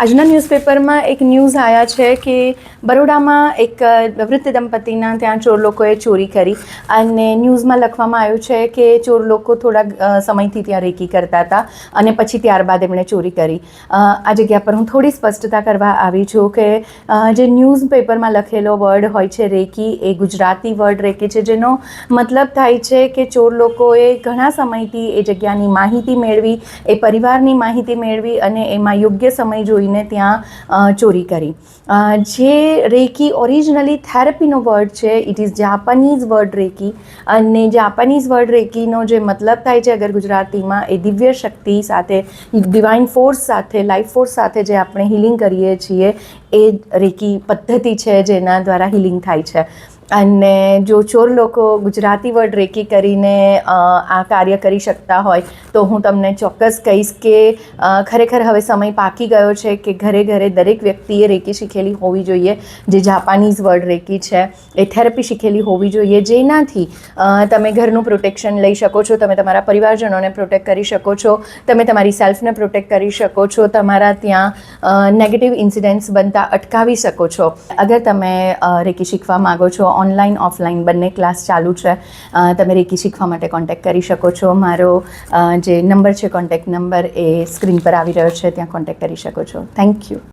આજના ન્યૂઝપેપરમાં એક ન્યૂઝ આવ્યા છે કે બરોડામાં એક વૃદ્ધ દંપતીના ત્યાં ચોર લોકોએ ચોરી કરી અને ન્યૂઝમાં લખવામાં આવ્યું છે કે ચોર લોકો થોડા સમયથી ત્યાં રેકી કરતા હતા અને પછી ત્યારબાદ એમણે ચોરી કરી. આ જગ્યા પર હું થોડી સ્પષ્ટતા કરવા આવી છું કે જે ન્યૂઝપેપરમાં લખેલો વર્ડ હોય છે રેકી, એ ગુજરાતી વર્ડ રેકી છે, જેનો મતલબ થાય છે કે ચોર લોકોએ ઘણા સમયથી એ જગ્યાની માહિતી મેળવી, એ પરિવારની માહિતી મેળવી અને એમાં યોગ્ય સમય જોઈને ત્યાં ચોરી કરી. જે રેકી ઓરિજિનલી થેરપીનો વર્ડ છે, it is Japanese word recce, અને જાપાનીઝ વર્ડ રેકીનો જે મતલબ થાય છે અગર ગુજરાતીમાં, એ દિવ્ય શક્તિ સાથે, ડિવાઇન ફોર્સ સાથે, લાઈફ ફોર્સ સાથે જે આપણે હિલિંગ કરીએ છીએ એ રેકી પદ્ધતિ છે જેના દ્વારા હિલિંગ થાય છે. અને જો ચોર લોકો ગુજરાતી વર્ડ રેકી કરીને આ કાર્ય કરી શકતા હોય તો હું તમને ચોક્કસ કહીશ કે ખરેખર હવે સમય પાકી ગયો છે કે ઘરે ઘરે દરેક વ્યક્તિએ રેકી શીખેલી હોવી જોઈએ. જે જાપાનીઝ વર્ડ રેકી છે એ થેરપી શીખેલી હોવી જોઈએ, જેનાથી તમે ઘરનું પ્રોટેક્શન લઈ શકો છો, તમે તમારા પરિવારજનોને પ્રોટેક્ટ કરી શકો છો, તમે તમારી સેલ્ફને પ્રોટેક્ટ કરી શકો છો, તમારા ત્યાં નેગેટિવ ઇન્સિડન્ટ્સ બનતા અટકાવી શકો છો. અગર તમે રેકી શીખવા માગો છો, ઓનલાઈન ઓફલાઈન બંને ક્લાસ ચાલુ છે, તમે રેકી શીખવા માટે કોન્ટેક્ટ કરી શકો છો. મારો જે નંબર છે, કોન્ટેક્ટ નંબર, એ સ્ક્રીન પર આવી રહ્યો છે, ત્યાં કોન્ટેક્ટ કરી શકો છો. Thank you.